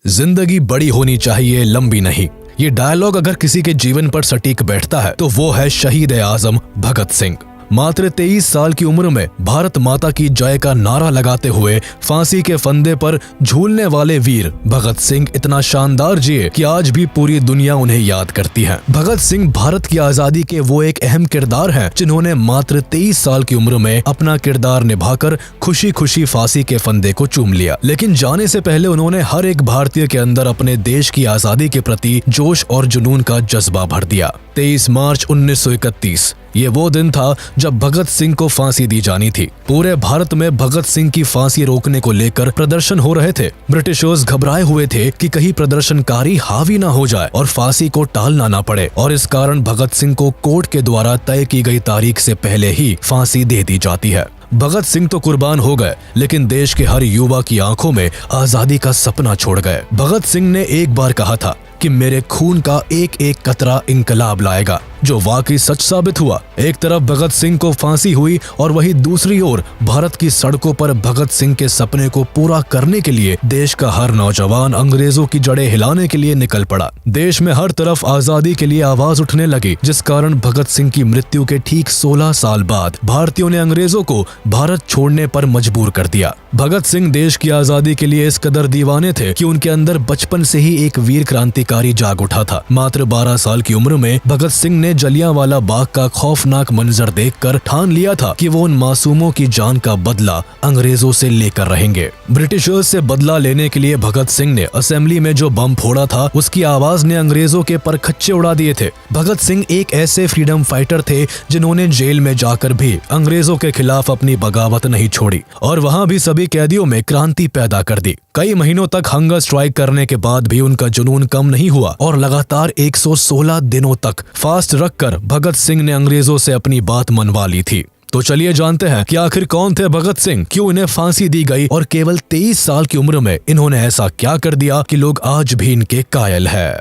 जिंदगी बड़ी होनी चाहिए, लंबी नहीं। ये डायलॉग अगर किसी के जीवन पर सटीक बैठता है तो वो है शहीद आजम भगत सिंह। मात्र 23 साल की उम्र में भारत माता की जय का नारा लगाते हुए फांसी के फंदे पर झूलने वाले वीर भगत सिंह इतना शानदार जिए कि आज भी पूरी दुनिया उन्हें याद करती है। भगत सिंह भारत की आजादी के वो एक अहम किरदार हैं जिन्होंने मात्र 23 साल की उम्र में अपना किरदार निभाकर खुशी खुशी फांसी के फंदे को चूम लिया। लेकिन जाने से पहले उन्होंने हर एक भारतीय के अंदर अपने देश की आजादी के प्रति जोश और जुनून का जज्बा भर दिया। 23 मार्च 1931 ये वो दिन था जब भगत सिंह को फांसी दी जानी थी। पूरे भारत में भगत सिंह की फांसी रोकने को लेकर प्रदर्शन हो रहे थे। ब्रिटिशर्स घबराए हुए थे कि कहीं प्रदर्शनकारी हावी ना हो जाए और फांसी को टालना ना पड़े, और इस कारण भगत सिंह को कोर्ट के द्वारा तय की गई तारीख से पहले ही फांसी दे दी जाती है। भगत सिंह तो कुर्बान हो गए, लेकिन देश के हर युवा की आंखों में आजादी का सपना छोड़ गए। भगत सिंह ने एक बार कहा था कि मेरे खून का एक एक कतरा इंकलाब लाएगा, जो वाकई सच साबित हुआ। एक तरफ भगत सिंह को फांसी हुई और वहीं दूसरी ओर भारत की सड़कों पर भगत सिंह के सपने को पूरा करने के लिए देश का हर नौजवान अंग्रेजों की जड़ें हिलाने के लिए निकल पड़ा। देश में हर तरफ आजादी के लिए आवाज उठने लगी, जिस कारण भगत सिंह की मृत्यु के ठीक 16 साल बाद भारतीयों ने अंग्रेजों को भारत छोड़ने पर मजबूर कर दिया। भगत सिंह देश की आजादी के लिए इस कदर दीवाने थे कि उनके अंदर बचपन से ही एक वीर क्रांतिकारी जाग उठा था। मात्र 12 साल की उम्र में भगत सिंह ने जलियांवाला बाग का खौफनाक मंजर देखकर ठान लिया था कि वो उन मासूमों की जान का बदला अंग्रेजों से लेकर रहेंगे। ब्रिटिशर्स से बदला लेने के लिए भगत सिंह ने असेंबली में जो बम फोड़ा था, उसकी आवाज ने अंग्रेजों के परखच्चे उड़ा दिए थे। भगत सिंह एक ऐसे फ्रीडम फाइटर थे जिन्होंने जेल में जाकर भी अंग्रेजों के खिलाफ अपनी बगावत नहीं छोड़ी और वहाँ भी सभी कैदियों में क्रांति पैदा कर दी। कई महीनों तक हंगर स्ट्राइक करने के बाद भी उनका जुनून कम नहीं हुआ और लगातार 116 दिनों तक फास्ट रखकर भगत सिंह ने अंग्रेजों से अपनी बात मनवा ली थी। तो चलिए जानते हैं कि आखिर कौन थे भगत सिंह, क्यों इन्हें फांसी दी गई और केवल 23 साल की उम्र में इन्होंने ऐसा क्या कर दिया कि लोग आज भी इनके कायल है।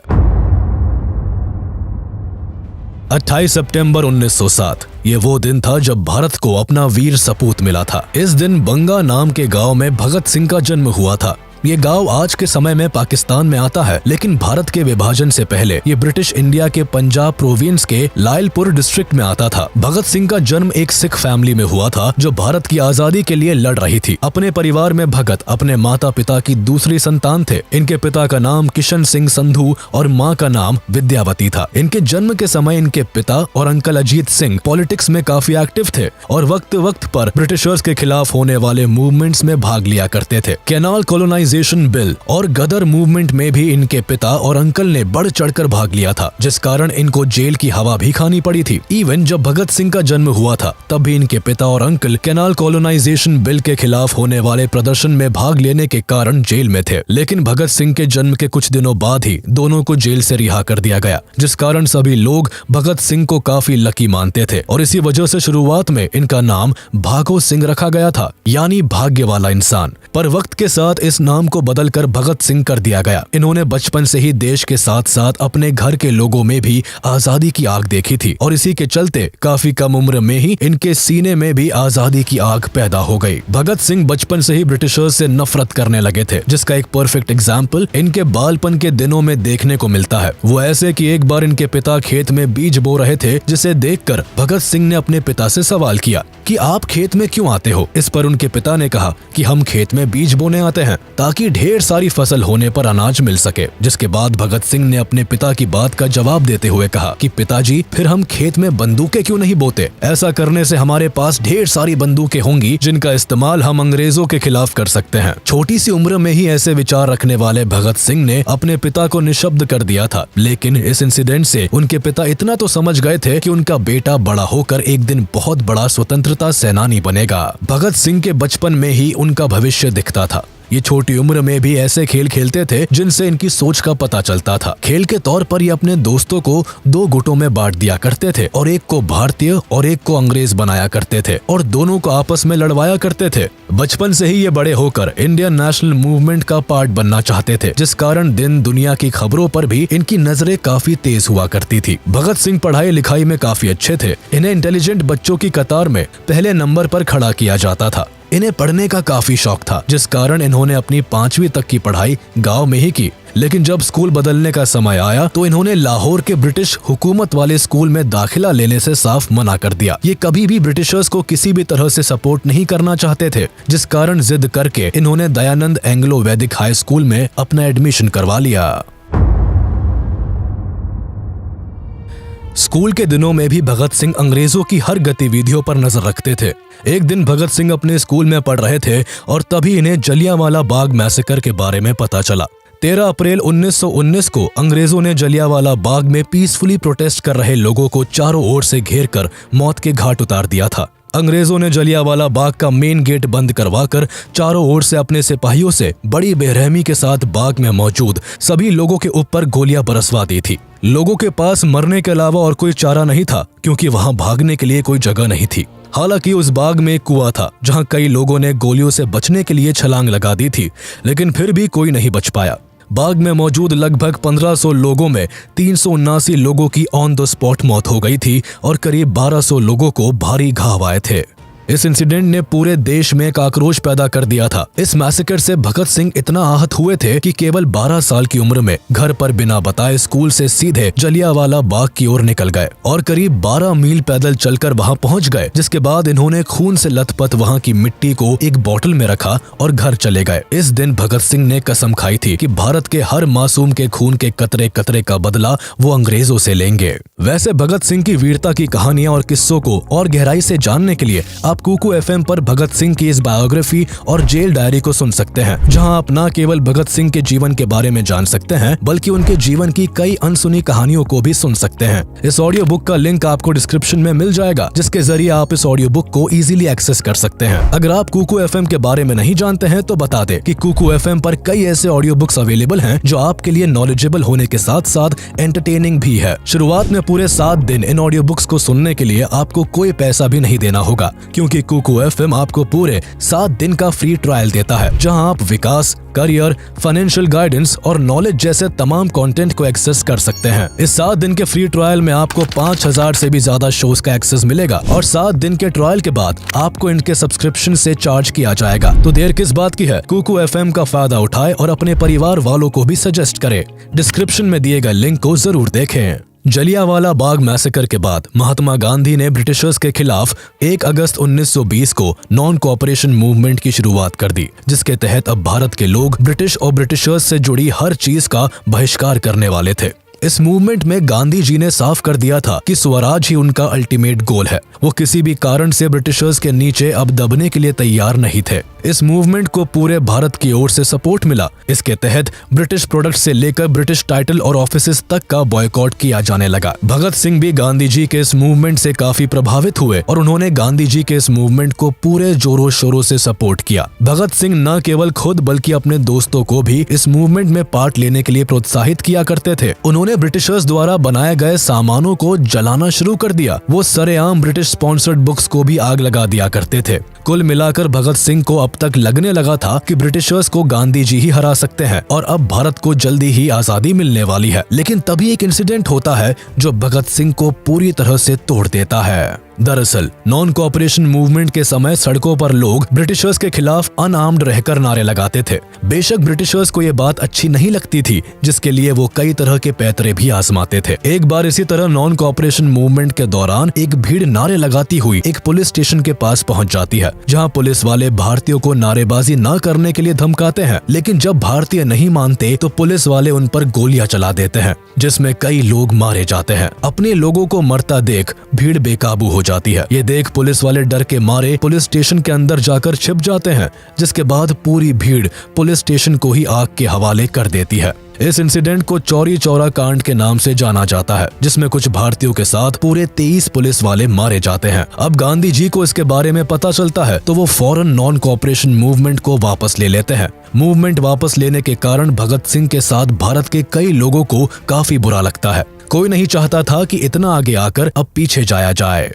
28 सितंबर 1907 ये वो दिन था जब भारत को अपना वीर सपूत मिला था। इस दिन बंगा नाम के गांव में भगत सिंह का जन्म हुआ था। ये गांव आज के समय में पाकिस्तान में आता है, लेकिन भारत के विभाजन से पहले ये ब्रिटिश इंडिया के पंजाब प्रोविंस के लायलपुर डिस्ट्रिक्ट में आता था। भगत सिंह का जन्म एक सिख फैमिली में हुआ था जो भारत की आजादी के लिए लड़ रही थी। अपने परिवार में भगत अपने माता पिता की दूसरी संतान थे। इनके पिता का नाम किशन सिंह संधू और माँ का नाम विद्यावती था। इनके जन्म के समय इनके पिता और अंकल अजीत सिंह पॉलिटिक्स में काफी एक्टिव थे और वक्त वक्त पर ब्रिटिशर्स के खिलाफ होने वाले मूवमेंट्स में भाग लिया करते थे। कैनाल कॉलोनाइजेशन बिल और गदर मूवमेंट में भी इनके पिता और अंकल ने बढ़ चढ़कर भाग लिया था, जिस कारण इनको जेल की हवा भी खानी पड़ी थी। इवन जब भगत सिंह का जन्म हुआ था तब भी इनके पिता और अंकल कैनाल कॉलोनाइजेशन बिल के खिलाफ होने वाले प्रदर्शन में भाग लेने के कारण जेल में थे। लेकिन भगत सिंह के जन्म के कुछ दिनों बाद ही दोनों को जेल से रिहा कर दिया गया, जिस कारण सभी लोग भगत सिंह को काफी लकी मानते थे और इसी वजह से शुरुआत में इनका नाम भागो सिंह रखा गया था, यानी भाग्य वाला इंसान। पर वक्त के साथ इस नाम को बदलकर भगत सिंह कर दिया गया। इन्होंने बचपन से ही देश के साथ साथ अपने घर के लोगों में भी आजादी की आग देखी थी और इसी के चलते काफी कम उम्र में ही इनके सीने में भी आजादी की आग पैदा हो गई। भगत सिंह बचपन से ही ब्रिटिशर्स से नफरत करने लगे थे, जिसका एक परफेक्ट एग्जाम्पल इनके बालपन के दिनों में देखने को मिलता है। वो ऐसे कि एक बार इनके पिता खेत में बीज बो रहे थे, जिसे देखकर भगत सिंह ने अपने पिता से सवाल किया कि आप खेत में क्यों आते हो। इस पर उनके पिता ने कहा कि हम खेत में बीज बोने आते हैं ताकि ढेर सारी फसल होने पर अनाज मिल सके। जिसके बाद भगत सिंह ने अपने पिता की बात का जवाब देते हुए कहा कि पिताजी, फिर हम खेत में बंदूकें क्यों नहीं बोते? ऐसा करने से हमारे पास ढेर सारी बंदूकें होंगी जिनका इस्तेमाल हम अंग्रेजों के खिलाफ कर सकते हैं। छोटी सी उम्र में ही ऐसे विचार रखने वाले भगत सिंह ने अपने पिता को निशब्द कर दिया था, लेकिन इस इंसिडेंट से उनके पिता इतना तो समझ गए थे कि उनका बेटा बड़ा होकर एक दिन बहुत बड़ा स्वतंत्रता सेनानी बनेगा। भगत सिंह के बचपन में ही उनका भविष्य दिखता था। ये छोटी उम्र में भी ऐसे खेल खेलते थे जिनसे इनकी सोच का पता चलता था। खेल के तौर पर ये अपने दोस्तों को 2 गुटों में बांट दिया करते थे और एक को भारतीय और एक को अंग्रेज बनाया करते थे और दोनों को आपस में लड़वाया करते थे। बचपन से ही ये बड़े होकर इंडियन नेशनल मूवमेंट का पार्ट बनना चाहते थे, जिस कारण दिन दुनिया की खबरों पर भी इनकी नजरें काफी तेज हुआ करती थी। भगत सिंह पढ़ाई लिखाई में काफी अच्छे थे। इन्हें इंटेलिजेंट बच्चों की कतार में पहले नंबर पर खड़ा किया जाता था। इन्हें पढ़ने का काफी शौक था, जिस कारण इन्होंने अपनी 5वीं तक की पढ़ाई गांव में ही की। लेकिन जब स्कूल बदलने का समय आया तो इन्होंने लाहौर के ब्रिटिश हुकूमत वाले स्कूल में दाखिला लेने से साफ मना कर दिया। ये कभी भी ब्रिटिशर्स को किसी भी तरह से सपोर्ट नहीं करना चाहते थे, जिस कारण जिद करके इन्होंने दयानंद एंग्लो वैदिक हाई स्कूल में अपना एडमिशन करवा लिया। स्कूल के दिनों में भी भगत सिंह अंग्रेजों की हर गतिविधियों पर नजर रखते थे। एक दिन भगत सिंह अपने स्कूल में पढ़ रहे थे और तभी इन्हें जलियांवाला बाग मैसेकर के बारे में पता चला। 13 अप्रैल 1919 को अंग्रेजों ने जलियांवाला बाग में पीसफुली प्रोटेस्ट कर रहे लोगों को चारों ओर से घेरकर मौत के घाट उतार दिया था। अंग्रेजों ने जलियांवाला बाग का मेन गेट बंद करवाकर चारों ओर से अपने सिपाहियों से बड़ी बेरहमी के साथ बाग में मौजूद सभी लोगों के ऊपर गोलियां बरसवा दी थी। लोगों के पास मरने के अलावा और कोई चारा नहीं था, क्योंकि वहां भागने के लिए कोई जगह नहीं थी। हालांकि उस बाग में एक कुआं था, जहां कई लोगों ने गोलियों से बचने के लिए छलांग लगा दी थी, लेकिन फिर भी कोई नहीं बच पाया। बाग में मौजूद लगभग 1500 लोगों में 379 लोगों की ऑन द स्पॉट मौत हो गई थी और करीब 1200 लोगों को भारी घाव आए थे। इस इंसिडेंट ने पूरे देश में एक आक्रोश पैदा कर दिया था। इस मैसेकर से भगत सिंह इतना आहत हुए थे कि केवल 12 साल की उम्र में घर पर बिना बताए स्कूल से सीधे जलियांवाला बाग की ओर निकल गए और करीब 12 मील पैदल चलकर वहां पहुंच गए, जिसके बाद इन्होंने खून से लथपथ वहां की मिट्टी को एक बोतल में रखा और घर चले गए। इस दिन भगत सिंह ने कसम खाई थी कि भारत के हर मासूम के खून के कतरे कतरे का बदला वो अंग्रेजों से लेंगे। वैसे भगत सिंह की वीरता की कहानियां और किस्सों को और गहराई से जानने के लिए आप कुकू एफएम पर भगत सिंह की इस बायोग्राफी और जेल डायरी को सुन सकते हैं, जहां आप न केवल भगत सिंह के जीवन के बारे में जान सकते हैं, बल्कि उनके जीवन की कई अनसुनी कहानियों को भी सुन सकते हैं। इस ऑडियो बुक का लिंक आपको डिस्क्रिप्शन में मिल जाएगा, जिसके जरिए आप इस ऑडियो बुक को इजीली एक्सेस कर सकते हैं। अगर आप कुकू एफएम के बारे में नहीं जानते हैं तो बता दें कि कुकू एफएम पर कई ऐसे ऑडियो बुक्स अवेलेबल हैं जो आपके लिए नॉलेजेबल होने के साथ साथ एंटरटेनिंग भी है। शुरुआत में पूरे 7 दिन इन ऑडियो बुक्स को सुनने के लिए आपको कोई पैसा भी नहीं देना होगा, क्योंकि कुकू एफएम आपको पूरे 7 दिन का फ्री ट्रायल देता है, जहां आप विकास, करियर, फाइनेंशियल गाइडेंस और नॉलेज जैसे तमाम कंटेंट को एक्सेस कर सकते हैं। इस 7 दिन के फ्री ट्रायल में आपको 5000 से भी ज्यादा शोज का एक्सेस मिलेगा और 7 दिन के ट्रायल के बाद आपको इनके सब्सक्रिप्शन से चार्ज किया जाएगा। तो देर किस बात की है, कुकू एफएम का फायदा उठाए और अपने परिवार वालों को भी सजेस्ट करें। डिस्क्रिप्शन में दिए गए लिंक को जरूर देखें। जलियांवाला बाग मैसेकर के बाद महात्मा गांधी ने ब्रिटिशर्स के खिलाफ 1 अगस्त 1920 को नॉन कोऑपरेशन मूवमेंट की शुरुआत कर दी, जिसके तहत अब भारत के लोग ब्रिटिश और ब्रिटिशर्स से जुड़ी हर चीज का बहिष्कार करने वाले थे। इस मूवमेंट में गांधी जी ने साफ कर दिया था कि स्वराज ही उनका अल्टीमेट गोल है। वो किसी भी कारण से ब्रिटिशर्स के नीचे अब दबने के लिए तैयार नहीं थे। इस मूवमेंट को पूरे भारत की ओर से सपोर्ट मिला। इसके तहत ब्रिटिश प्रोडक्ट से लेकर ब्रिटिश टाइटल और ऑफिसेस तक का बॉयकॉट किया जाने लगा। भगत सिंह भी गांधी जी के इस मूवमेंट से काफी प्रभावित हुए और उन्होंने गांधी जी के इस मूवमेंट को पूरे जोरों शोरों से सपोर्ट किया। भगत सिंह न केवल खुद बल्कि अपने दोस्तों को भी इस मूवमेंट में पार्ट लेने के लिए प्रोत्साहित किया करते थे। उन्होंने ब्रिटिशर्स द्वारा बनाए गए सामानों को जलाना शुरू कर दिया। वो सरेआम ब्रिटिश स्पॉन्सर्ड बुक्स को भी आग लगा दिया करते थे। कुल मिलाकर भगत सिंह को अब तक लगने लगा था कि ब्रिटिशर्स को गांधी जी ही हरा सकते हैं और अब भारत को जल्दी ही आजादी मिलने वाली है। लेकिन तभी एक इंसिडेंट होता है जो भगत सिंह को पूरी तरह से तोड़ देता है। दरअसल नॉन कोऑपरेशन मूवमेंट के समय सड़कों पर लोग ब्रिटिशर्स के खिलाफ अनआर्म्ड रहकर नारे लगाते थे। बेशक ब्रिटिशर्स को ये बात अच्छी नहीं लगती थी, जिसके लिए वो कई तरह के पैतरे भी आजमाते थे। एक बार इसी तरह नॉन कोऑपरेशन मूवमेंट के दौरान एक भीड़ नारे लगाती हुई एक पुलिस स्टेशन के पास पहुंच जाती है, जहां पुलिस वाले भारतीयों को नारेबाजी न करने के लिए धमकाते हैं। लेकिन जब भारतीय नहीं मानते तो पुलिस वाले उन पर गोलियां चला देते हैं, जिसमें कई लोग मारे जाते हैं। अपने लोगों को मरता देख भीड़ बेकाबू हो जाती है। ये देख पुलिस वाले डर के मारे पुलिस स्टेशन के अंदर जाकर छिप जाते हैं, जिसके बाद पूरी भीड़ पुलिस स्टेशन को ही आग के हवाले कर देती है। इस इंसिडेंट को चौरी चौरा कांड के नाम से जाना जाता है, जिसमें कुछ भारतीयों के साथ पूरे 23 पुलिस वाले मारे जाते हैं। अब गांधी जी को इसके बारे में पता चलता है तो वो फौरन नॉन कोऑपरेशन मूवमेंट को वापस ले लेते हैं। मूवमेंट वापस लेने के कारण भगत सिंह के साथ भारत के कई लोगों को काफी बुरा लगता है। कोई नहीं चाहता था कि इतना आगे आकर अब पीछे जाया जाए।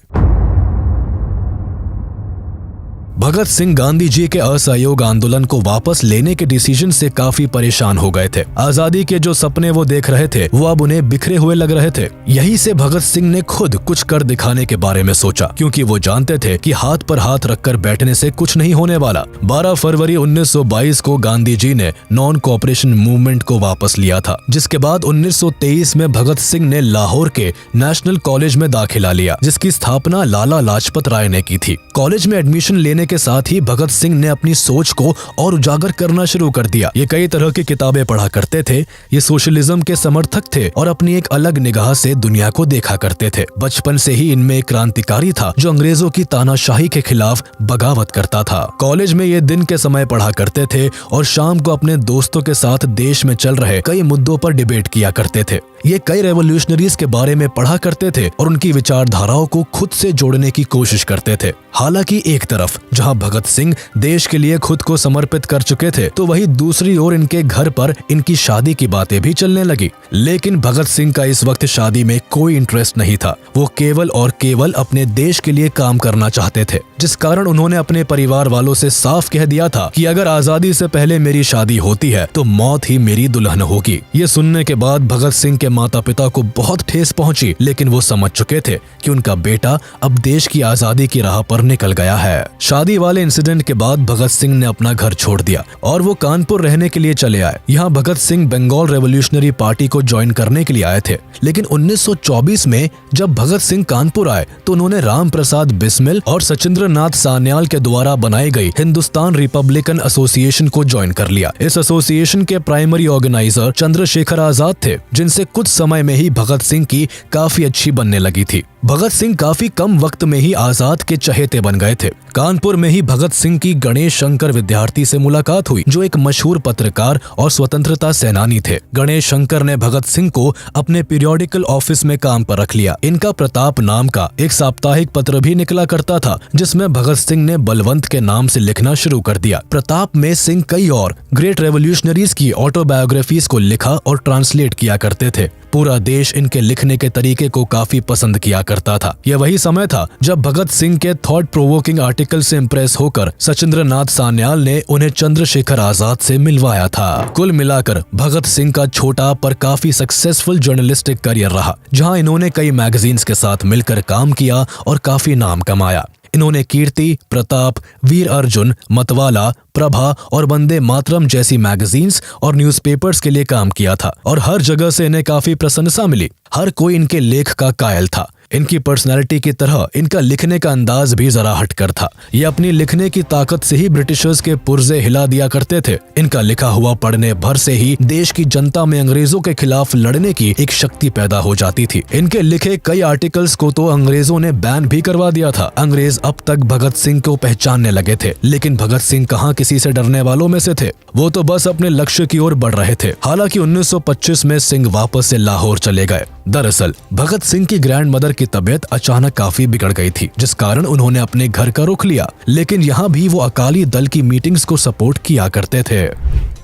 भगत सिंह गांधी जी के असहयोग आंदोलन को वापस लेने के डिसीजन से काफी परेशान हो गए थे। आजादी के जो सपने वो देख रहे थे वो अब उन्हें बिखरे हुए लग रहे थे। यही से भगत सिंह ने खुद कुछ कर दिखाने के बारे में सोचा, क्योंकि वो जानते थे कि हाथ पर हाथ रखकर बैठने से कुछ नहीं होने वाला। 12 फरवरी 1922 को गांधी जी ने नॉन कोऑपरेशन मूवमेंट को वापस लिया था, जिसके बाद 1923 में भगत सिंह ने लाहौर के नेशनल कॉलेज में दाखिला लिया, जिसकी स्थापना लाला लाजपत राय ने की थी। कॉलेज में एडमिशन लेने के साथ ही भगत सिंह ने अपनी सोच को और उजागर करना शुरू कर दिया। ये कई तरह की किताबें पढ़ा करते थे, ये सोशलिज्म के समर्थक थे और अपनी एक अलग निगाह से दुनिया को देखा करते थे। बचपन से ही इनमें एक क्रांतिकारी था जो अंग्रेजों की तानाशाही के खिलाफ बगावत करता था। कॉलेज में ये दिन के समय पढ़ा करते थे और शाम को अपने दोस्तों के साथ देश में चल रहे कई मुद्दों पर डिबेट किया करते थे। ये कई रेवोल्यूशनरीज के बारे में पढ़ा करते थे और उनकी विचारधाराओं को खुद से जोड़ने की कोशिश करते थे। हालांकि एक तरफ जहां भगत सिंह देश के लिए खुद को समर्पित कर चुके थे, तो वहीं दूसरी ओर इनके घर पर इनकी शादी की बातें भी चलने लगी। लेकिन भगत सिंह का इस वक्त शादी में कोई इंटरेस्ट नहीं था। वो केवल और केवल अपने देश के लिए काम करना चाहते थे, जिस कारण उन्होंने अपने परिवार वालों से साफ कह दिया था कि अगर आजादी से पहले मेरी शादी होती है तो मौत ही मेरी दुल्हन होगी। ये सुनने के बाद भगत सिंह के माता पिता को बहुत ठेस पहुंची, लेकिन वो समझ चुके थे कि उनका बेटा अब देश की आजादी की राह पर निकल गया है। शादी वाले इंसिडेंट के बाद भगत सिंह ने अपना घर छोड़ दिया और वो कानपुर रहने के लिए चले आए। यहाँ भगत सिंह बंगाल रेवोल्यूशनरी पार्टी को ज्वाइन करने के लिए आए थे। लेकिन 1924 में जब भगत सिंह कानपुर आए तो उन्होंने राम प्रसाद बिस्मिल और सचिंद्र नाथ सान्याल के द्वारा बनाई गई हिंदुस्तान रिपब्लिकन एसोसिएशन को ज्वाइन कर लिया। इस एसोसिएशन के प्राइमरी ऑर्गेनाइजर चंद्रशेखर आजाद थे, जिनसे कुछ समय में ही भगत सिंह की काफी अच्छी बनने लगी थी। भगत सिंह काफी कम वक्त में ही आजाद के चहेते बन गए थे। कानपुर में ही भगत सिंह की गणेश शंकर विद्यार्थी से मुलाकात हुई, जो एक मशहूर पत्रकार और स्वतंत्रता सेनानी थे। गणेश शंकर ने भगत सिंह को अपने पीरियोडिकल ऑफिस में काम पर रख लिया। इनका प्रताप नाम का एक साप्ताहिक पत्र भी निकला करता था, जिसमें भगत सिंह ने बलवंत के नाम से लिखना शुरू कर दिया। प्रताप में सिंह कई और ग्रेट रेवोल्यूशनरीज की ऑटोबायोग्राफीज को लिखा और ट्रांसलेट किया करते थे। पूरा देश इनके लिखने के तरीके को काफी पसंद किया करता था। यह वही समय था जब भगत सिंह के थॉट प्रोवोकिंग आर्टिकल से इम्प्रेस होकर सचिंद्र नाथ सान्याल ने उन्हें चंद्रशेखर आजाद से मिलवाया था। कुल मिलाकर भगत सिंह का छोटा पर काफी सक्सेसफुल जर्नलिस्टिक करियर रहा, जहां इन्होंने कई मैगजीन्स के साथ मिलकर काम किया और काफी नाम कमाया। इन्होंने कीर्ति, प्रताप, वीर अर्जुन, मतवाला, प्रभा और वंदे मातरम जैसी मैगजीन्स और न्यूज़पेपर्स के लिए काम किया था और हर जगह से इन्हें काफी प्रशंसा मिली। हर कोई इनके लेख का कायल था। इनकी पर्सनैलिटी की तरह इनका लिखने का अंदाज भी जरा हटकर था। ये अपनी लिखने की ताकत से ही ब्रिटिशर्स के पुर्जे हिला दिया करते थे। इनका लिखा हुआ पढ़ने भर से ही देश की जनता में अंग्रेजों के खिलाफ लड़ने की एक शक्ति पैदा हो जाती थी। इनके लिखे कई आर्टिकल्स को तो अंग्रेजों ने बैन भी करवा दिया था। अंग्रेज अब तक भगत सिंह को पहचानने लगे थे, लेकिन भगत सिंह कहाँ किसी से डरने वालों में से थे। वो तो बस अपने लक्ष्य की ओर बढ़ रहे थे। हालांकि 1925 में सिंह वापस से लाहौर चले गए। दरअसल भगत सिंह की ग्रैंड मदर की तबीयत अचानक काफी बिगड़ गई थी, जिस कारण उन्होंने अपने घर का रुख लिया। लेकिन यहाँ भी वो अकाली दल की मीटिंग्स को सपोर्ट किया करते थे।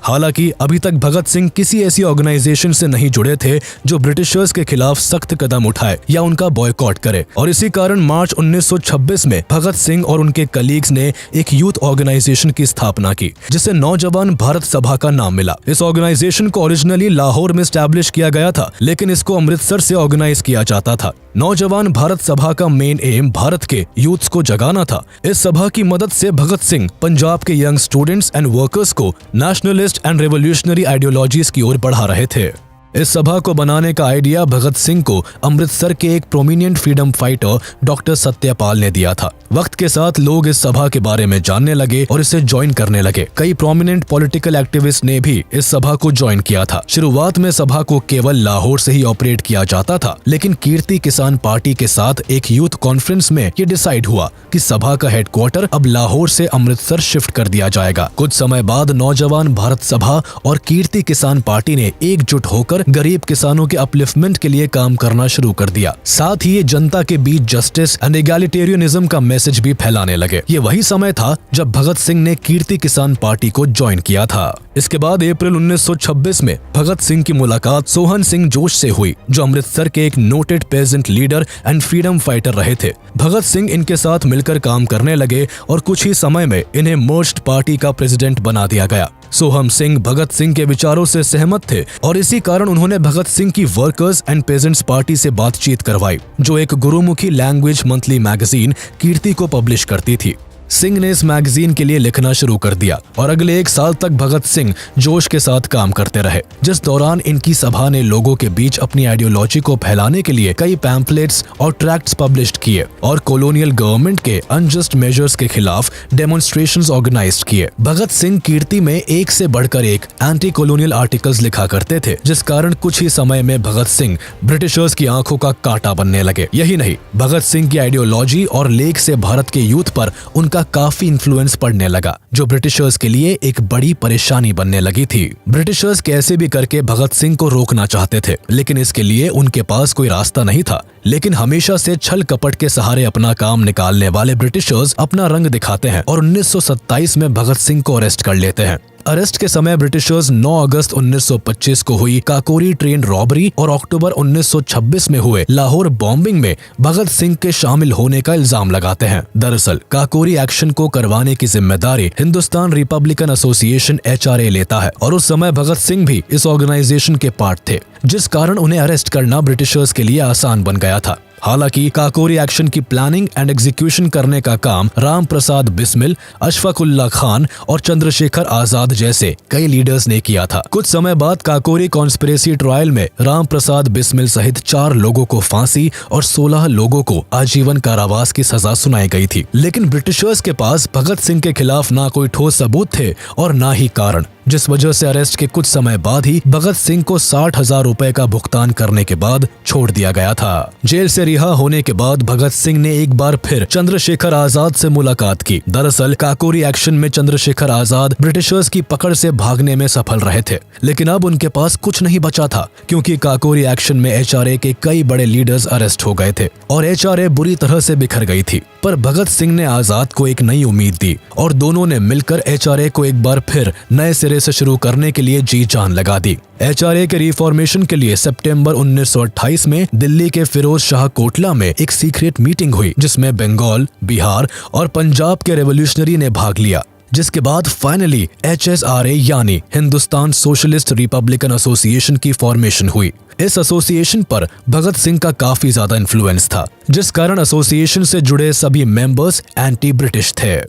हालांकि अभी तक भगत सिंह किसी ऐसी ऑर्गेनाइजेशन से नहीं जुड़े थे जो ब्रिटिशर्स के खिलाफ सख्त कदम उठाए या उनका बॉयकॉट करे, और इसी कारण मार्च 1926 में भगत सिंह और उनके कलीग्स ने एक यूथ ऑर्गेनाइजेशन की स्थापना की, जिसे नौजवान भारत सभा का नाम मिला। इस ऑर्गेनाइजेशन को ओरिजिनली लाहौर में एस्टैब्लिश किया गया था, लेकिन इसको अमृतसर से ऑर्गेनाइज किया जाता था। नौजवान भारत सभा का मेन एम भारत के यूथ्स को जगाना था। इस सभा की मदद से भगत सिंह पंजाब के यंग स्टूडेंट्स एंड वर्कर्स को नेशनलिस्ट एंड रेवोल्यूशनरी आइडियोलॉजीज की ओर बढ़ा रहे थे। इस सभा को बनाने का आइडिया भगत सिंह को अमृतसर के एक prominent freedom fighter doctor Satyapal ने दिया था। वक्त के साथ लोग इस सभा के बारे में जानने लगे और इसे ज्वाइन करने लगे। कई प्रोमिनेंट पॉलिटिकल एक्टिविस्ट ने भी इस सभा को ज्वाइन किया था। शुरुआत में सभा को केवल लाहौर से ही ऑपरेट किया जाता था, लेकिन कीर्ति किसान पार्टी के साथ एक यूथ कॉन्फ्रेंस में ये डिसाइड हुआ कि सभा का हेडक्वार्टर अब लाहौर से अमृतसर शिफ्ट कर दिया जाएगा। कुछ समय बाद नौजवान भारत सभा और कीर्ति किसान पार्टी ने एकजुट होकर मिलकर गरीब किसानों के अपलिफ्टमेंट के लिए काम करना शुरू कर दिया। साथ ही ये जनता के बीच जस्टिस एंड एगैलिटेरियनिज्म का मैसेज भी फैलाने लगे। ये वही समय था जब भगत सिंह ने कीर्ति किसान पार्टी को ज्वाइन किया था। इसके बाद अप्रैल 1926 में भगत सिंह की मुलाकात सोहन सिंह जोश से हुई, जो अमृतसर के एक noted peasant leader and freedom fighter रहे थे। भगत सिंह इनके साथ मिलकर काम करने लगे और कुछ ही समय में इन्हें मर्ज्ड पार्टी का प्रेसिडेंट बना दिया गया। सोहम सिंह भगत सिंह के विचारों से सहमत थे और इसी कारण उन्होंने भगत सिंह की वर्कर्स एंड पेजेंट्स पार्टी से बातचीत करवाई, जो एक गुरुमुखी लैंग्वेज मंथली मैगजीन कीर्ति को पब्लिश करती थी। सिंह ने इस मैगजीन के लिए लिखना शुरू कर दिया और अगले 1 साल तक भगत सिंह जोश के साथ काम करते रहे, जिस दौरान इनकी सभा ने लोगों के बीच अपनी आइडियोलॉजी को फैलाने के लिए कई पैम्फलेट्स और ट्रैक्ट्स पब्लिश किए और कॉलोनियल गवर्नमेंट के अनजस्ट मेजर्स के खिलाफ डेमोन्स्ट्रेशंस ऑर्गेनाइज किए। भगत सिंह कीर्ति में एक से बढ़कर एक एंटी कॉलोनियल आर्टिकल्स लिखा करते थे, जिस कारण कुछ ही समय में भगत सिंह ब्रिटिशर्स की आंखों का कांटा बनने लगे। यही नहीं, भगत सिंह की आइडियोलॉजी और लेख से भारत के यूथ पर उनका काफी इन्फ्लुएंस पड़ने लगा, जो ब्रिटिशर्स के लिए एक बड़ी परेशानी बनने लगी थी। ब्रिटिशर्स कैसे भी करके भगत सिंह को रोकना चाहते थे, लेकिन इसके लिए उनके पास कोई रास्ता नहीं था। लेकिन हमेशा से छल कपट के सहारे अपना काम निकालने वाले ब्रिटिशर्स अपना रंग दिखाते हैं और 1927 में भगत सिंह को अरेस्ट कर लेते हैं। अरेस्ट के समय ब्रिटिशर्स 9 अगस्त 1925 को हुई काकोरी ट्रेन रॉबरी और अक्टूबर 1926 में हुए लाहौर बॉम्बिंग में भगत सिंह के शामिल होने का इल्जाम लगाते हैं। दरअसल काकोरी एक्शन को करवाने की जिम्मेदारी हिंदुस्तान रिपब्लिकन एसोसिएशन HRA लेता है और उस समय भगत सिंह भी इस ऑर्गेनाइजेशन के पार्ट थे, जिस कारण उन्हें अरेस्ट करना ब्रिटिशर्स के लिए आसान बन गया था। हालांकि काकोरी एक्शन की प्लानिंग एंड एग्जीक्यूशन करने का काम राम प्रसाद बिस्मिल, अशफाकुल्ला खान और चंद्रशेखर आजाद जैसे कई लीडर्स ने किया था। कुछ समय बाद काकोरी कॉन्स्पिरेसी ट्रायल में राम प्रसाद बिस्मिल सहित 4 लोगों को फांसी और 16 लोगों को आजीवन कारावास की सजा सुनाई गई थी। लेकिन ब्रिटिशर्स के पास भगत सिंह के खिलाफ ना कोई ठोस सबूत थे और ना ही कारण, जिस वजह से अरेस्ट के कुछ समय बाद ही भगत सिंह को 60,000 रुपए का भुगतान करने के बाद छोड़ दिया गया था। जेल से रिहा होने के बाद भगत सिंह ने एक बार फिर चंद्रशेखर आजाद से मुलाकात की। दरअसल काकोरी एक्शन में चंद्रशेखर आजाद ब्रिटिशर्स की पकड़ से भागने में सफल रहे थे, लेकिन अब उनके पास कुछ नहीं बचा था, क्योंकि काकोरी एक्शन में HRA के कई बड़े लीडर्स अरेस्ट हो गए थे और HRA बुरी तरह से बिखर गई थी। पर भगत सिंह ने आजाद को एक नई उम्मीद दी और दोनों ने मिलकर HRA को एक बार फिर नए सिरे से शुरू करने के लिए जी जान लगा दी। HRA के रिफॉर्मेशन के लिए सितंबर 1928 में दिल्ली के फिरोज शाह कोटला में एक सीक्रेट मीटिंग हुई, जिसमें बंगाल, बिहार और पंजाब के रेवोल्यूशनरी ने भाग लिया, जिसके बाद फाइनली HSRA यानी हिंदुस्तान सोशलिस्ट रिपब्लिकन एसोसिएशन की फॉर्मेशन हुई। इस एसोसिएशन पर भगत सिंह का काफी ज्यादा इन्फ्लुएंस था, जिस कारण एसोसिएशन से जुड़े सभी मेंबर्स एंटी ब्रिटिश थे।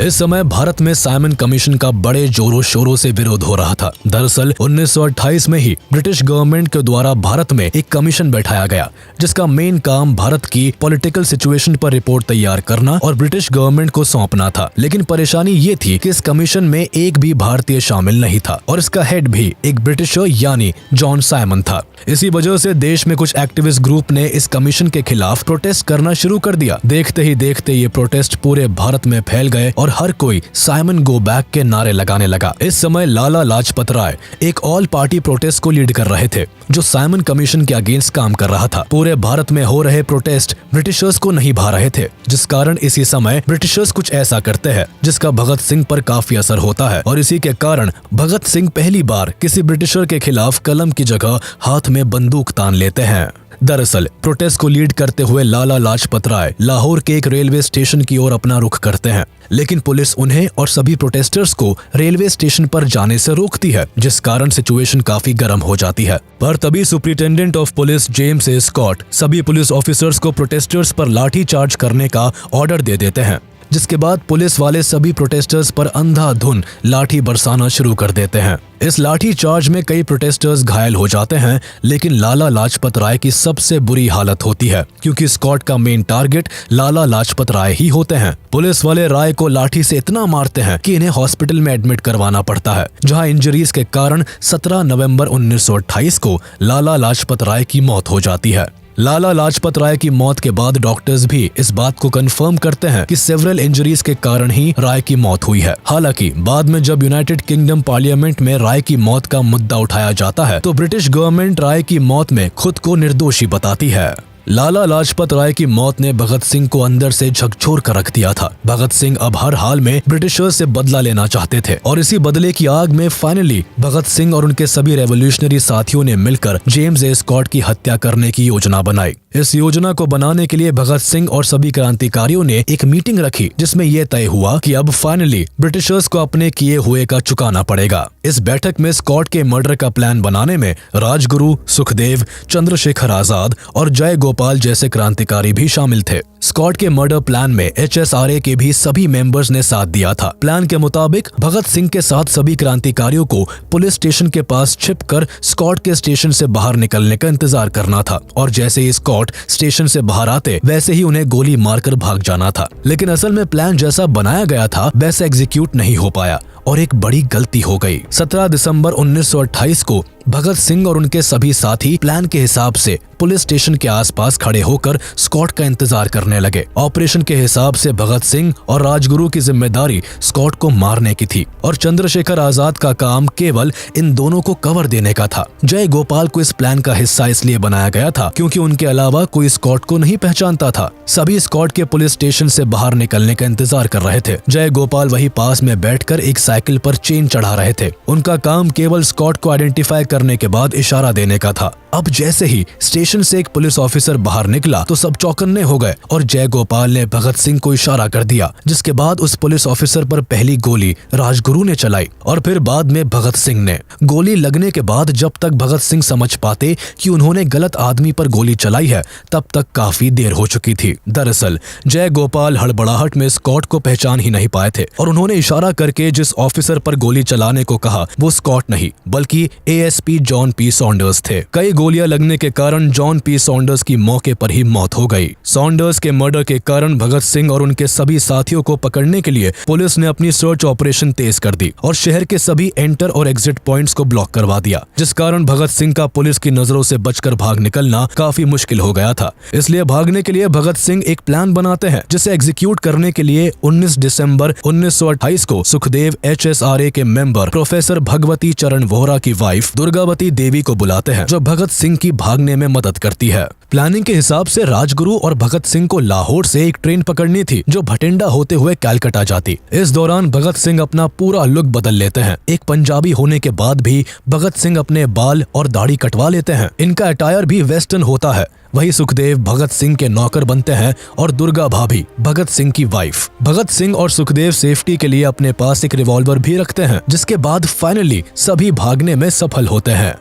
इस समय भारत में साइमन कमीशन का बड़े जोरों शोरों से विरोध हो रहा था। दरअसल 1928 में ही ब्रिटिश गवर्नमेंट के द्वारा भारत में एक कमीशन बैठाया गया, जिसका मेन काम भारत की पॉलिटिकल सिचुएशन पर रिपोर्ट तैयार करना और ब्रिटिश गवर्नमेंट को सौंपना था। लेकिन परेशानी ये थी कि इस कमीशन में एक भी भारतीय शामिल नहीं था और इसका हेड भी एक ब्रिटिशर यानी जॉन साइमन था। इसी वजह से देश में कुछ एक्टिविस्ट ग्रुप ने इस कमीशन के खिलाफ प्रोटेस्ट करना शुरू कर दिया। देखते ही देखते ये प्रोटेस्ट पूरे भारत में फैल गए और हर कोई साइमन गो बैक के नारे लगाने लगा। इस समय लाला लाजपत राय एक ऑल पार्टी प्रोटेस्ट को लीड कर रहे थे, जो साइमन कमीशन के अगेंस्ट काम कर रहा था। पूरे भारत में हो रहे प्रोटेस्ट ब्रिटिशर्स को नहीं भा रहे थे, जिस कारण इसी समय ब्रिटिशर्स कुछ ऐसा करते हैं जिसका भगत सिंह पर काफी असर होता है और इसी के कारण भगत सिंह पहली बार किसी ब्रिटिशर के खिलाफ कलम की जगह हाथ में बंदूक तान लेते हैं। दरअसल प्रोटेस्ट को लीड करते हुए लाला लाजपत राय लाहौर के एक रेलवे स्टेशन की ओर अपना रुख करते हैं, लेकिन पुलिस उन्हें और सभी प्रोटेस्टर्स को रेलवे स्टेशन पर जाने से रोकती है, जिस कारण सिचुएशन काफी गर्म हो जाती है। पर तभी superintendent of police James A Scott सभी पुलिस ऑफिसर्स को प्रोटेस्टर्स पर लाठी चार्ज करने का ऑर्डर दे देते हैं, जिसके बाद पुलिस वाले सभी प्रोटेस्टर्स पर अंधाधुन लाठी बरसाना शुरू कर देते हैं। इस लाठी चार्ज में कई प्रोटेस्टर्स घायल हो जाते हैं, लेकिन लाला लाजपत राय की सबसे बुरी हालत होती है, क्योंकि स्कॉट का मेन टारगेट लाला लाजपत राय ही होते हैं। पुलिस वाले राय को लाठी से इतना मारते हैं कि इन्हें हॉस्पिटल में एडमिट करवाना पड़ता है, जहां इंजरीज के कारण 17 नवंबर 1928 को लाला लाजपत राय की मौत हो जाती है। लाला लाजपत राय की मौत के बाद डॉक्टर्स भी इस बात को कंफर्म करते हैं कि सेवरल इंजरीज के कारण ही राय की मौत हुई है। हालांकि बाद में जब यूनाइटेड किंगडम पार्लियामेंट में राय की मौत का मुद्दा उठाया जाता है तो ब्रिटिश गवर्नमेंट राय की मौत में खुद को निर्दोषी बताती है। लाला लाजपत राय की मौत ने भगत सिंह को अंदर से झकझोर कर रख दिया था। भगत सिंह अब हर हाल में ब्रिटिशर्स से बदला लेना चाहते थे और इसी बदले की आग में फाइनली भगत सिंह और उनके सभी रेवोल्यूशनरी साथियों ने मिलकर जेम्स ए स्कॉट की हत्या करने की योजना बनाई। इस योजना को बनाने के लिए भगत सिंह और सभी क्रांतिकारियों ने एक मीटिंग रखी जिसमें यह तय हुआ कि अब फाइनली ब्रिटिशर्स को अपने किए हुए का चुकाना पड़ेगा। इस बैठक में स्कॉट के मर्डर का प्लान बनाने में राजगुरु, सुखदेव, चंद्रशेखर आजाद और जय गोपाल जैसे क्रांतिकारी भी शामिल थे। स्कॉट के मर्डर प्लान में HSRA के भी सभी मेंबर्स ने साथ दिया था। प्लान के मुताबिक भगत सिंह के साथ सभी क्रांतिकारियों को पुलिस स्टेशन के पास छिपकर स्कॉट के स्टेशन से बाहर निकलने का इंतजार करना था और जैसे ही स्कॉट स्टेशन से बाहर आते वैसे ही उन्हें गोली मारकर भाग जाना था। लेकिन असल में प्लान जैसा बनाया गया था वैसा एग्जीक्यूट नहीं हो पाया और एक बड़ी गलती हो गई। 17 दिसंबर 1928 को भगत सिंह और उनके सभी साथी प्लान के हिसाब से पुलिस स्टेशन के आसपास खड़े होकर स्कॉट का इंतजार करने लगे। ऑपरेशन के हिसाब से भगत सिंह और राजगुरु की जिम्मेदारी स्कॉट को मारने की थी और चंद्रशेखर आजाद का काम केवल इन दोनों को कवर देने का था। जय गोपाल को इस प्लान का हिस्सा इसलिए बनाया गया था क्योंकि उनके अलावा कोई स्कॉट को नहीं पहचानता था। सभी स्कॉट के पुलिस स्टेशन से बाहर निकलने का इंतजार कर रहे थे। जय गोपाल वही पास में बैठकर एक साइकिल पर चेन चढ़ा रहे थे। उनका काम केवल स्कॉट को आइडेंटिफाई करने के बाद इशारा देने का था। अब जैसे ही स्टेशन से एक पुलिस ऑफिसर बाहर निकला तो सब चौकन्ने हो गए और जय गोपाल ने भगत सिंह को इशारा कर दिया, जिसके बाद उस पुलिस ऑफिसर पर पहली गोली राजगुरु ने चलाई और फिर बाद में भगत सिंह ने। गोली लगने के बाद जब तक भगत सिंह समझ पाते कि उन्होंने गलत आदमी पर गोली चलाई है तब तक काफी देर हो चुकी थी। दरअसल जय गोपाल हड़बड़ाहट में स्कॉट को पहचान ही नहीं पाए थे और उन्होंने इशारा करके जिस ऑफिसर पर गोली चलाने को कहा वो स्कॉट नहीं बल्कि ASP जॉन पी सॉन्डर्स थे। कई गोलियां लगने के कारण जॉन पी सॉन्डर्स की मौके पर ही मौत हो गई। सॉन्डर्स के मर्डर के कारण भगत सिंह और उनके सभी साथियों को पकड़ने के लिए पुलिस ने अपनी सर्च ऑपरेशन तेज कर दी और शहर के सभी एंटर और एग्जिट पॉइंट्स को ब्लॉक करवा दिया, जिस कारण भगत सिंह का पुलिस की नजरों से बचकर भाग निकलना काफी मुश्किल हो गया था। इसलिए भागने के लिए भगत सिंह एक प्लान बनाते हैं जिसे एग्जीक्यूट करने के लिए 19 दिसंबर 1928 को सुखदेव HSRA के मेंबर प्रोफेसर भगवती चरण वोहरा की वाइफ दुर्गावती देवी को बुलाते हैं जो भगत सिंह की भागने में मदद करती है। प्लानिंग के हिसाब से राजगुरु और भगत सिंह को लाहौर से एक ट्रेन पकड़नी थी जो भटिंडा होते हुए कलकत्ता जाती। इस दौरान भगत सिंह अपना पूरा लुक बदल लेते हैं। एक पंजाबी होने के बाद भी भगत सिंह अपने बाल और दाढ़ी कटवा लेते हैं। इनका अटायर भी वेस्टर्न होता है। वही सुखदेव भगत सिंह के नौकर बनते हैं और दुर्गा भाभी भगत सिंह की वाइफ। भगत सिंह और सुखदेव सेफ्टी के लिए अपने पास एक रिवॉल्वर भी रखते हैं, जिसके बाद फाइनली सभी भागने में सफल होते हैं।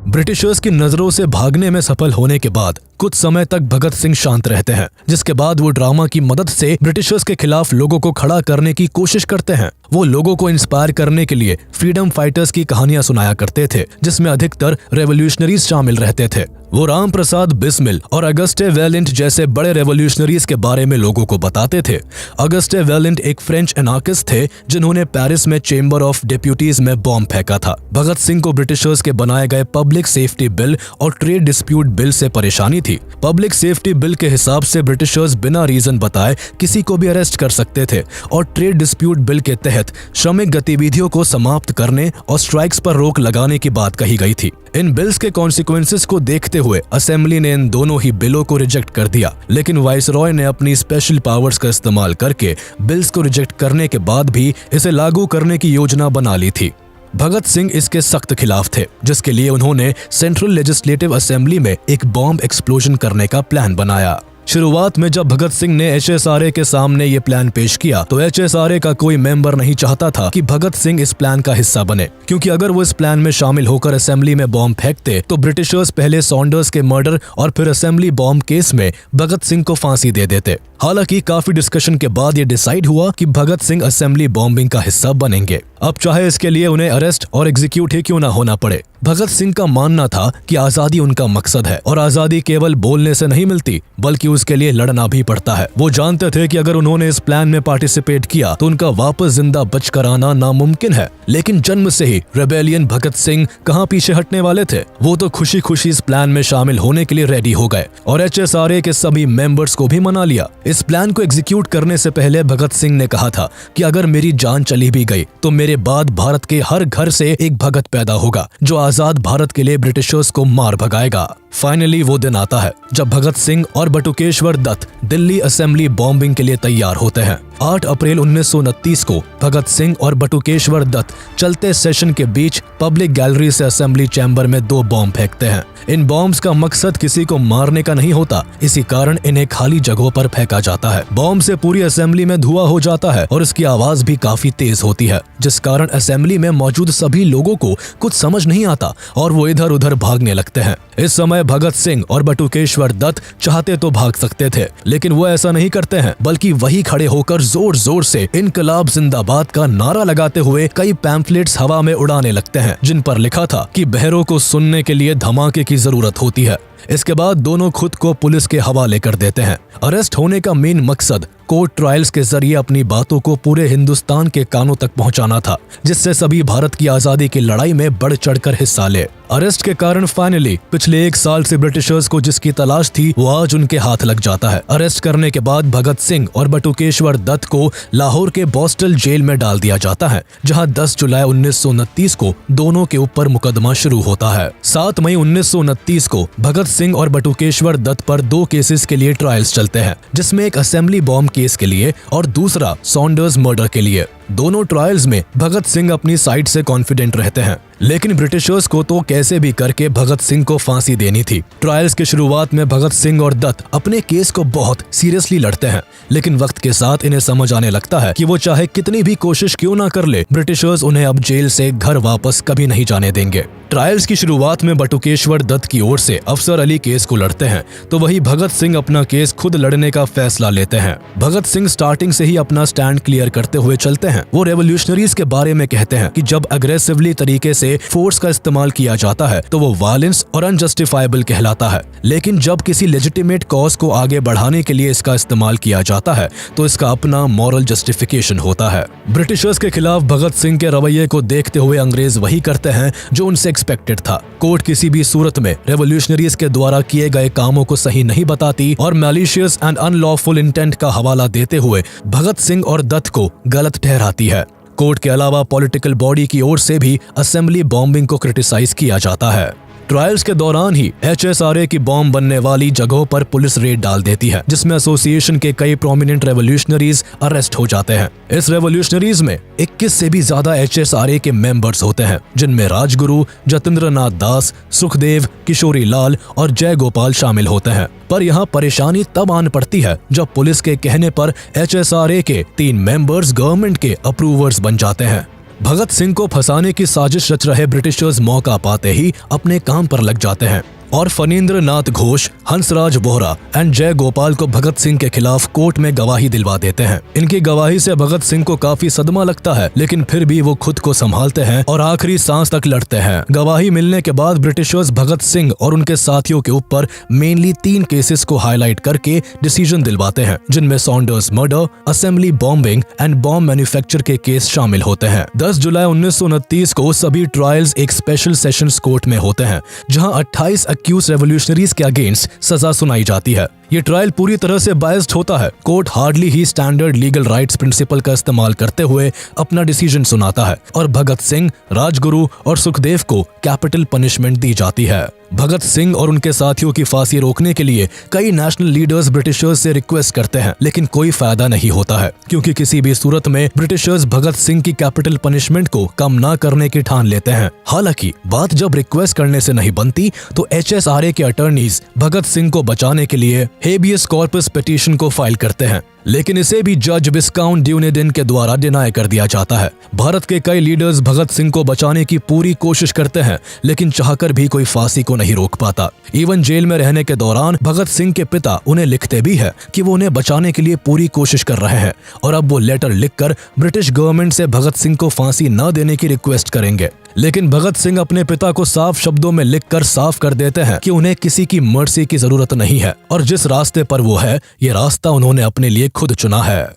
ब्रिटिशर्स की नजरों से भागने में सफल होने के बाद कुछ समय तक भगत सिंह शांत रहते हैं, जिसके बाद वो ड्रामा की मदद से ब्रिटिशर्स के खिलाफ लोगों को खड़ा करने की कोशिश करते हैं। वो लोगों को इंस्पायर करने के लिए फ्रीडम फाइटर्स की कहानियां सुनाया करते थे, जिसमें अधिकतर रेवोल्यूशनरीज शामिल रहते थे। वो राम प्रसाद बिस्मिल और अगस्टे वेलेंट जैसे बड़े रेवोल्यूशनरीज के बारे में लोगों को बताते थे। अगस्टे वेलेंट एक फ्रेंच एनार्किस्ट थे जिन्होंने पेरिस में चेंबर ऑफ डेप्यूटीज में बॉम्ब फेंका था। भगत सिंह को ब्रिटिशर्स के बनाए गए पब्लिक सेफ्टी बिल और ट्रेड डिस्प्यूट बिल से परेशानी थी। पब्लिक सेफ्टी बिल के हिसाब से ब्रिटिशर्स बिना रीजन बताए किसी को भी अरेस्ट कर सकते थे और ट्रेड डिस्प्यूट बिल के तहत श्रमिक गतिविधियों को समाप्त करने और स्ट्राइक्स पर रोक लगाने की बात कही गई थी। इन बिल्स के कॉन्सिक्वेंसेस को देखते हुए असेंबली ने इन दोनों ही बिलों को रिजेक्ट कर दिया, लेकिन वाइसरॉय ने अपनी स्पेशल पावर्स का इस्तेमाल करके बिल्स को रिजेक्ट करने के बाद भी इसे लागू करने की योजना बना ली थी। भगत सिंह इसके सख्त खिलाफ थे, जिसके लिए उन्होंने सेंट्रल लेजिस्लेटिव असेंबली में एक बॉम्ब एक्सप्लोजन करने का प्लान बनाया। शुरुआत में जब भगत सिंह ने HSRA के सामने ये प्लान पेश किया तो HSRA का कोई मेंबर नहीं चाहता था कि भगत सिंह इस प्लान का हिस्सा बने, क्योंकि अगर वो इस प्लान में शामिल होकर असेंबली में बॉम्ब फेंकते तो ब्रिटिशर्स पहले सॉन्डर्स के मर्डर और फिर असेंबली बॉम्ब केस में भगत सिंह को फांसी दे देते। हालांकि काफी डिस्कशन के बाद ये डिसाइड हुआ कि भगत सिंह असेंबली बॉम्बिंग का हिस्सा बनेंगे, अब चाहे इसके लिए उन्हें अरेस्ट और एग्जीक्यूट ही क्यों ना होना पड़े। भगत सिंह का मानना था कि आजादी उनका मकसद है और आजादी केवल बोलने से नहीं मिलती बल्कि उसके लिए लड़ना भी पड़ता है। वो जानते थे कि अगर उन्होंने इस प्लान में पार्टिसिपेट किया तो उनका वापस जिंदा बचकर आना नामुमकिन है। लेकिन जन्म से ही रेबेलियन भगत सिंह कहाँ पीछे हटने वाले थे। वो तो खुशी खुशी इस प्लान में शामिल होने के लिए रेडी हो गए और HSRA के सभी मेंबर्स को भी मना लिया। इस प्लान को एग्जीक्यूट करने से पहले भगत सिंह ने कहा था कि अगर मेरी जान चली भी गई तो मेरे बाद भारत के हर घर से एक भगत पैदा होगा जो आजाद भारत के लिए ब्रिटिशर्स को मार भगाएगा। फाइनली वो दिन आता है जब भगत सिंह और बटुकेश्वर दत्त दिल्ली असेंबली बॉम्बिंग के लिए तैयार होते हैं। 8 अप्रैल 1929 को भगत सिंह और बटुकेश्वर दत्त चलते सेशन के बीच पब्लिक गैलरी से असेंबली चैम्बर में 2 बॉम्ब फेंकते हैं। इन बॉम्ब्स का मकसद किसी को मारने का नहीं होता, इसी कारण इन्हें खाली जगहों पर फेंका जाता है। बॉम्ब से पूरी असेंबली में धुआं हो जाता है और इसकी आवाज भी काफी तेज होती है, जिस कारण असेंबली में मौजूद सभी लोगों को कुछ समझ नहीं आता और वो इधर उधर भागने लगते हैं। इस समय भगत सिंह और बटुकेश्वर दत्त चाहते तो भाग सकते थे, लेकिन वो ऐसा नहीं करते हैं, बल्कि वही खड़े होकर जोर जोर से इनकलाब जिंदाबाद का नारा लगाते हुए कई पैम्फलेट्स हवा में उड़ाने लगते हैं, जिन पर लिखा था कि बहरों को सुनने के लिए धमाके की जरूरत होती है। इसके बाद दोनों खुद को पुलिस के हवाले कर देते हैं। अरेस्ट होने का मेन मकसद कोर्ट ट्रायल्स के जरिए अपनी बातों को पूरे हिंदुस्तान के कानों तक पहुंचाना था, जिससे सभी भारत की आजादी की लड़ाई में बढ़ चढ़कर हिस्सा ले। अरेस्ट के कारण फाइनली पिछले 1 साल से ब्रिटिशर्स को जिसकी तलाश थी वो आज उनके हाथ लग जाता है। अरेस्ट करने के बाद भगत सिंह और बटुकेश्वर दत्त को लाहौर के बॉस्टल जेल में डाल दिया जाता है, जहां 10 जुलाई 1929 को दोनों के ऊपर मुकदमा शुरू होता है। 7 मई 1929 को भगत सिंह और बटुकेश्वर दत्त पर 2 केसेस के लिए ट्रायल्स चलते हैं, जिसमें एक असेंबली बॉम्ब केस के लिए और दूसरा सॉन्डर्स मर्डर के लिए। दोनों ट्रायल्स में भगत सिंह अपनी साइड से कॉन्फिडेंट रहते हैं, लेकिन ब्रिटिशर्स को तो कैसे भी करके भगत सिंह को फांसी देनी थी। ट्रायल्स की शुरुआत में भगत सिंह और दत्त अपने केस को बहुत सीरियसली लड़ते हैं, लेकिन वक्त के साथ इन्हें समझ आने लगता है कि वो चाहे कितनी भी कोशिश क्यों ना कर ले, ब्रिटिशर्स उन्हें अब जेल से घर वापस कभी नहीं जाने देंगे। ट्रायल्स की शुरुआत में बटुकेश्वर दत्त की ओर से अफसर अली केस को लड़ते हैं, तो वही भगत सिंह अपना केस खुद लड़ने का फैसला लेते हैं। भगत सिंह स्टार्टिंग से ही अपना स्टैंड क्लियर करते हुए चलते हैं। वो रेवोल्यूशनरीज के बारे में कहते हैं कि जब अग्रेसिवली तरीके से फोर्स का इस्तेमाल किया जाता है तो वो वायलेंस और अनजस्टिफाइबल कहलाता है, लेकिन जब किसी लेजिटिमेट कॉज को आगे बढ़ाने के लिए इसका इस्तेमाल किया जाता है तो इसका अपना मॉरल जस्टिफिकेशन होता है। ब्रिटिशर्स के खिलाफ भगत सिंह के रवैये को देखते हुए अंग्रेज वही करते हैं जो उनसे एक्सपेक्टेड था। कोर्ट किसी भी सूरत में रेवोल्यूशनरीज के द्वारा किए गए कामों को सही नहीं बताती और मैलिशियस एंड अनलॉफुल इंटेंट का हवाला देते हुए भगत सिंह और दत्त को गलत ठहराती है। कोर्ट के अलावा पॉलिटिकल बॉडी की ओर से भी असेंबली बॉम्बिंग को क्रिटिसाइज किया जाता है। ट्रायल्स के दौरान ही HSRA की बॉम्ब बनने वाली जगहों पर पुलिस रेड डाल देती है, जिसमें एसोसिएशन के कई प्रोमिनेंट रेवोल्यूशनरीज अरेस्ट हो जाते हैं। इस रेवोल्यूशनरीज में 21 से भी ज्यादा HSRA के मेंबर्स होते हैं, जिनमें राजगुरु, जतेंद्र नाथ दास, सुखदेव, किशोरी लाल और जय गोपाल शामिल होते हैं। पर यहाँ परेशानी तब आन पड़ती है जब पुलिस के कहने पर HSRA के 3 मेंबर्स गवर्नमेंट के अप्रूवर्स बन जाते हैं। भगत सिंह को फंसाने की साजिश रच रहे ब्रिटिशर्स मौका पाते ही अपने काम पर लग जाते हैं और फणींद्र नाथ घोष, हंसराज बोहरा एंड जय गोपाल को भगत सिंह के खिलाफ कोर्ट में गवाही दिलवा देते हैं। इनकी गवाही से भगत सिंह को काफी सदमा लगता है, लेकिन फिर भी वो खुद को संभालते हैं और आखिरी सांस तक लड़ते हैं। गवाही मिलने के बाद ब्रिटिशर्स भगत सिंह और उनके साथियों के ऊपर मेनली 3 केसेस को हाईलाइट करके डिसीजन दिलवाते हैं, जिनमें Saunders murder, assembly bombing and bomb manufacture के केस शामिल होते हैं। 10 जुलाई 1929 को सभी ट्रायल्स एक स्पेशल सेशंस कोर्ट में होते हैं, जहां 28 एक्यूज रेवोल्यूशनरीज के अगेंस्ट सजा सुनाई जाती है। ये ट्रायल पूरी तरह से बायस्ड होता है। कोर्ट हार्डली ही स्टैंडर्ड लीगल राइट्स प्रिंसिपल का इस्तेमाल करते हुए अपना डिसीजन सुनाता है और भगत सिंह, राजगुरु और सुखदेव को कैपिटल पनिशमेंट दी जाती है। भगत सिंह और उनके साथियों की फांसी रोकने के लिए कई नेशनल लीडर्स ब्रिटिशर्स से रिक्वेस्ट करते हैं, लेकिन कोई फायदा नहीं होता है, क्योंकि किसी भी सूरत में ब्रिटिशर्स भगत सिंह की कैपिटल पनिशमेंट को कम ना करने की ठान लेते हैं। हालांकि बात जब रिक्वेस्ट करने से नहीं बनती तो HSRA के अटर्नीज भगत सिंह को बचाने के लिए हेबियस कॉर्पस पिटीशन को फाइल करते हैं, लेकिन इसे भी जज विस्काउंट ड्यूनेडिन के द्वारा डिनाई कर दिया जाता है। भारत के कई लीडर्स भगत सिंह को बचाने की पूरी कोशिश करते हैं, लेकिन चाहकर भी कोई फांसी को नहीं रोक पाता। इवन जेल में रहने के दौरान भगत सिंह के पिता उन्हें लिखते भी है कि वो उन्हें बचाने के लिए पूरी कोशिश कर रहे हैं और अब वो लेटर लिखकर ब्रिटिश गवर्नमेंट से भगत सिंह को फांसी न देने की रिक्वेस्ट करेंगे। लेकिन भगत सिंह अपने पिता को साफ शब्दों में लिखकर साफ कर देते हैं कि उन्हें किसी की मर्जी की जरूरत नहीं है और जिस रास्ते पर वो है, ये रास्ता उन्होंने अपने लिए खुद चुना है।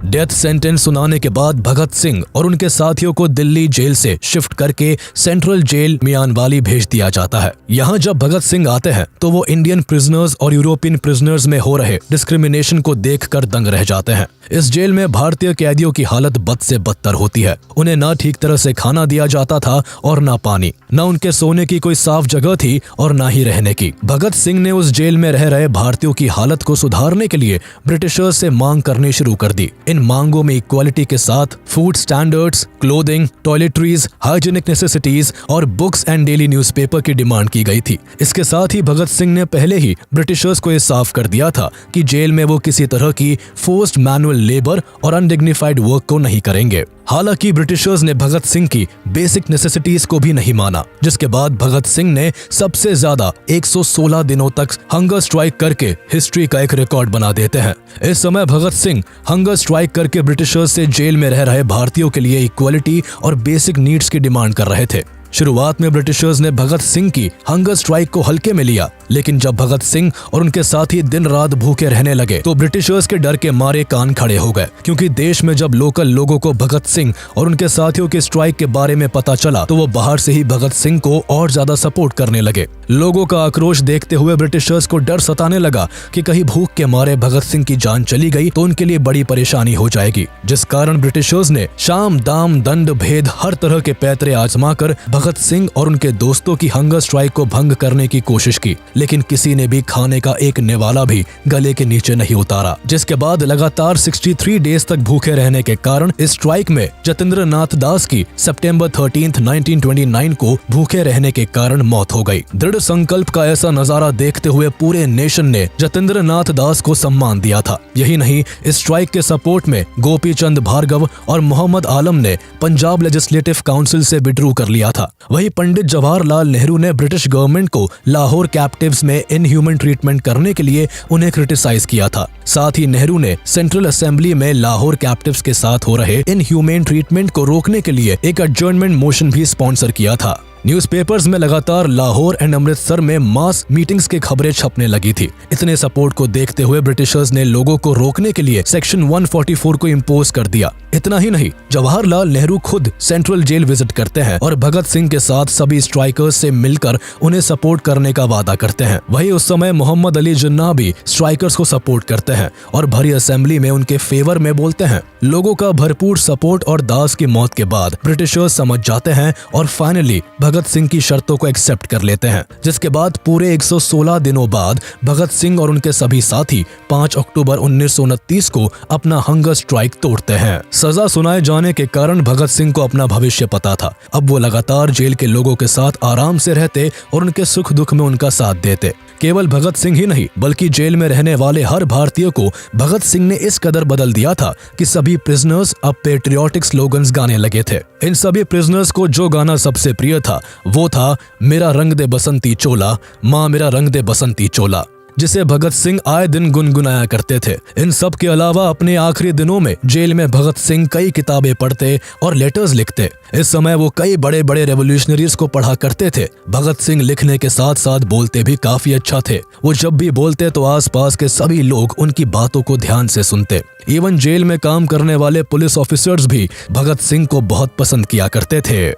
डेथ सेंटेंस सुनाने के बाद भगत सिंह और उनके साथियों को दिल्ली जेल से शिफ्ट करके सेंट्रल जेल मियानवाली भेज दिया जाता है। यहाँ जब भगत सिंह आते हैं तो वो इंडियन प्रिजनर्स और यूरोपियन प्रिजनर्स में हो रहे डिस्क्रिमिनेशन को देखकर दंग रह जाते हैं। इस जेल में भारतीय कैदियों की हालत बद से बदतर होती है। उन्हें ना ठीक तरह से खाना दिया जाता था और ना पानी, न उनके सोने की कोई साफ जगह थी और ना ही रहने की। भगत सिंह ने उस जेल में रह रहे भारतीयों की हालत को सुधारने के लिए ब्रिटिशर्स से मांग करनी शुरू कर दी। इन मांगों में इक्वालिटी के साथ food standards, clothing, toiletries, hygienic necessities और बुक्स एंड डेली न्यूज़पेपर की डिमांड की गई थी। इसके साथ ही भगत सिंह ने पहले ही ब्रिटिशर्स को ये साफ कर दिया था कि जेल में वो किसी तरह की फोर्स्ड मैनुअल लेबर और अनडिग्निफाइड वर्क को नहीं करेंगे। हालांकि ब्रिटिशर्स ने भगत सिंह की बेसिक नेसेसिटीज को भी नहीं माना, जिसके बाद भगत सिंह ने सबसे ज्यादा 116 दिनों तक हंगर स्ट्राइक करके हिस्ट्री का एक रिकॉर्ड बना देते हैं। इस समय भगत सिंह हंगर स्ट्राइक करके ब्रिटिशर्स से जेल में रह रहे भारतीयों के लिए इक्वालिटी और बेसिक नीड्स की डिमांड कर रहे थे। शुरुआत में ब्रिटिशर्स ने भगत सिंह की हंगर स्ट्राइक को हल्के में लिया, लेकिन जब भगत सिंह और उनके साथी दिन रात भूखे रहने लगे तो ब्रिटिशर्स के डर के मारे कान खड़े हो गए, क्योंकि देश में जब लोकल लोगों को भगत सिंह और उनके साथियों के स्ट्राइक के बारे में पता चला तो वो बाहर से ही भगत सिंह को और ज्यादा सपोर्ट करने लगे। लोगों का आक्रोश देखते हुए ब्रिटिशर्स को डर सताने लगा कि कहीं भूख के मारे भगत सिंह की जान चली गई तो उनके लिए बड़ी परेशानी हो जाएगी, जिस कारण ब्रिटिशर्स ने शाम दाम दंड भेद हर तरह के पैतरे आजमा कर भगत सिंह और उनके दोस्तों की हंगर स्ट्राइक को भंग करने की कोशिश की, लेकिन किसी ने भी खाने का एक निवाला भी गले के नीचे नहीं उतारा। जिसके बाद लगातार 63 डेज तक भूखे रहने के कारण इस स्ट्राइक में जतेंद्र नाथ दास की सितंबर 13, 1929 को भूखे रहने के कारण मौत हो गई। दृढ़ संकल्प का ऐसा नजारा देखते हुए पूरे नेशन ने जतेंद्र नाथ दास को सम्मान दिया था। यही नहीं, इस स्ट्राइक के सपोर्ट में गोपी चंद भार्गव और मोहम्मद आलम ने पंजाब लेजिस्लेटिव काउंसिल से विड्रू कर लिया था। वही पंडित जवाहरलाल नेहरू ने ब्रिटिश गवर्नमेंट को लाहौर कैप्टिव्स में इनह्यूमन ट्रीटमेंट करने के लिए उन्हें क्रिटिसाइज किया था। साथ ही नेहरू ने सेंट्रल असेंबली में लाहौर कैप्टिव्स के साथ हो रहे इनह्यूमन ट्रीटमेंट को रोकने के लिए एक एडजर्नमेंट मोशन भी स्पॉन्सर किया था। न्यूज़पेपर्स में लगातार लाहौर एंड अमृतसर में मास मीटिंग्स की खबरें छपने लगी थी। इतने सपोर्ट को देखते हुए ब्रिटिशर्स ने लोगों को रोकने के लिए सेक्शन 144 को इम्पोज कर दिया। इतना ही नहीं, जवाहरलाल नेहरू खुद सेंट्रल जेल विजिट करते हैं और भगत सिंह के साथ सभी स्ट्राइकर्स से मिलकर उन्हें सपोर्ट करने का वादा करते हैं। वही उस समय मोहम्मद अली जिन्ना भी स्ट्राइकर्स को सपोर्ट करते हैं और भरी असेंबली में उनके फेवर में बोलते हैं। लोगों का भरपूर सपोर्ट और दास की मौत के बाद ब्रिटिशर्स समझ जाते हैं और फाइनली भगत सिंह की शर्तों को एक्सेप्ट कर लेते हैं, जिसके बाद पूरे 116 दिनों बाद भगत सिंह और उनके सभी साथी 5 अक्टूबर 1929 को अपना हंगर स्ट्राइक तोड़ते हैं। सजा सुनाए जाने के कारण भगत सिंह को अपना भविष्य पता था। अब वो लगातार जेल के लोगों के साथ आराम से रहते और उनके सुख दुख में उनका साथ देते। केवल भगत सिंह ही नहीं, बल्कि जेल में रहने वाले हर भारतीय को भगत सिंह ने इस कदर बदल दिया था कि सभी प्रिजनर्स अब पेट्रियोटिक स्लोगन्स गाने लगे थे। इन सभी प्रिजनर्स को जो गाना सबसे प्रिय था वो था मेरा रंग दे बसंती चोला, माँ मेरा रंग दे बसंती चोला, जिसे भगत सिंह आए दिन गुनगुनाया करते थे। इन सब के अलावा अपने आखिरी दिनों में जेल में भगत सिंह कई किताबें पढ़ते और लेटर्स लिखते। इस समय वो कई बड़े बड़े रेवोल्यूशनरीज को पढ़ा करते थे। भगत सिंह लिखने के साथ साथ बोलते भी काफी अच्छा थे। वो जब भी बोलते तो आसपास के सभी लोग उनकी बातों को ध्यान से सुनते। इवन जेल में काम करने वाले पुलिस ऑफिसर्स भी भगत सिंह को बहुत पसंद किया करते थे।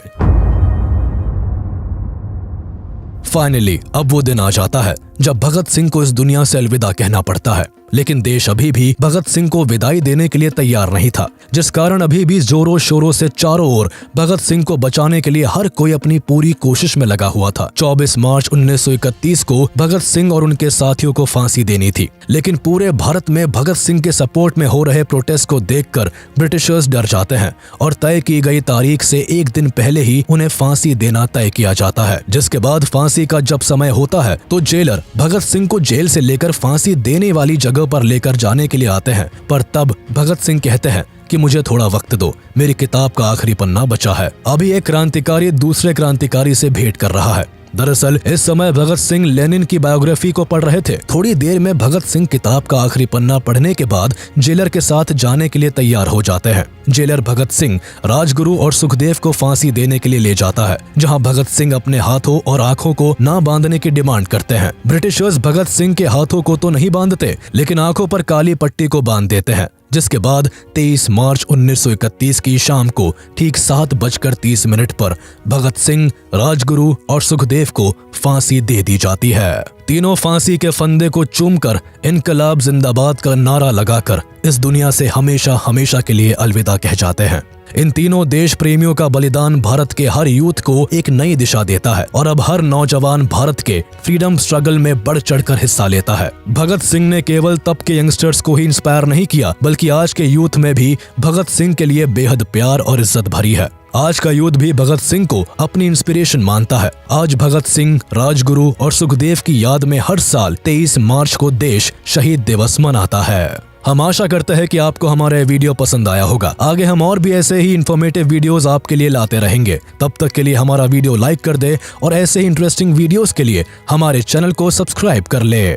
फाइनली अब वो दिन आ जाता है जब भगत सिंह को इस दुनिया से अलविदा कहना पड़ता है, लेकिन देश अभी भी भगत सिंह को विदाई देने के लिए तैयार नहीं था, जिस कारण अभी भी जोरों शोरों से चारों ओर भगत सिंह को बचाने के लिए हर कोई अपनी पूरी कोशिश में लगा हुआ था। 24 मार्च 1931 को भगत सिंह और उनके साथियों को फांसी देनी थी, लेकिन पूरे भारत में भगत सिंह के सपोर्ट में हो रहे प्रोटेस्ट को देखकर ब्रिटिशर्स डर जाते हैं और तय की गई तारीख से एक दिन पहले ही उन्हें फांसी देना तय किया जाता है। जिसके बाद फांसी का जब समय होता है तो जेलर भगत सिंह को जेल से लेकर फांसी देने वाली जगह पर लेकर जाने के लिए आते हैं, पर तब भगत सिंह कहते हैं कि मुझे थोड़ा वक्त दो, मेरी किताब का आखिरी पन्ना बचा है। अभी एक क्रांतिकारी दूसरे क्रांतिकारी से भेंट कर रहा है। दरअसल इस समय भगत सिंह लेनिन की बायोग्राफी को पढ़ रहे थे। थोड़ी देर में भगत सिंह किताब का आखिरी पन्ना पढ़ने के बाद जेलर के साथ जाने के लिए तैयार हो जाते हैं। जेलर भगत सिंह, राजगुरु और सुखदेव को फांसी देने के लिए ले जाता है, जहां भगत सिंह अपने हाथों और आंखों को ना बांधने की डिमांड करते हैं। ब्रिटिशर्स भगत सिंह के हाथों को तो नहीं बांधते, लेकिन आंखों पर काली पट्टी को बांध देते हैं, जिसके बाद 23 मार्च 1931 की शाम को ठीक 7:30 पर भगत सिंह, राजगुरु और सुखदेव को फांसी दे दी जाती है। तीनों फांसी के फंदे को चूमकर इनकलाब जिंदाबाद का नारा लगाकर इस दुनिया से हमेशा हमेशा के लिए अलविदा कह जाते हैं। इन तीनों देश प्रेमियों का बलिदान भारत के हर यूथ को एक नई दिशा देता है और अब हर नौजवान भारत के फ्रीडम स्ट्रगल में बढ़ चढ़कर हिस्सा लेता है। भगत सिंह ने केवल तब के यंगस्टर्स को ही इंस्पायर नहीं किया, बल्कि आज के यूथ में भी भगत सिंह के लिए बेहद प्यार और इज्जत भरी है। आज का यूथ भी भगत सिंह को अपनी इंस्पिरेशन मानता है। आज भगत सिंह, राजगुरु और सुखदेव की याद में हर साल 23 मार्च को देश शहीद दिवस मनाता है। हम आशा करते हैं कि आपको हमारा वीडियो पसंद आया होगा। आगे हम और भी ऐसे ही इन्फॉर्मेटिव वीडियोस आपके लिए लाते रहेंगे। तब तक के लिए हमारा वीडियो लाइक कर दे और ऐसे ही इंटरेस्टिंग वीडियोस के लिए हमारे चैनल को सब्सक्राइब कर ले।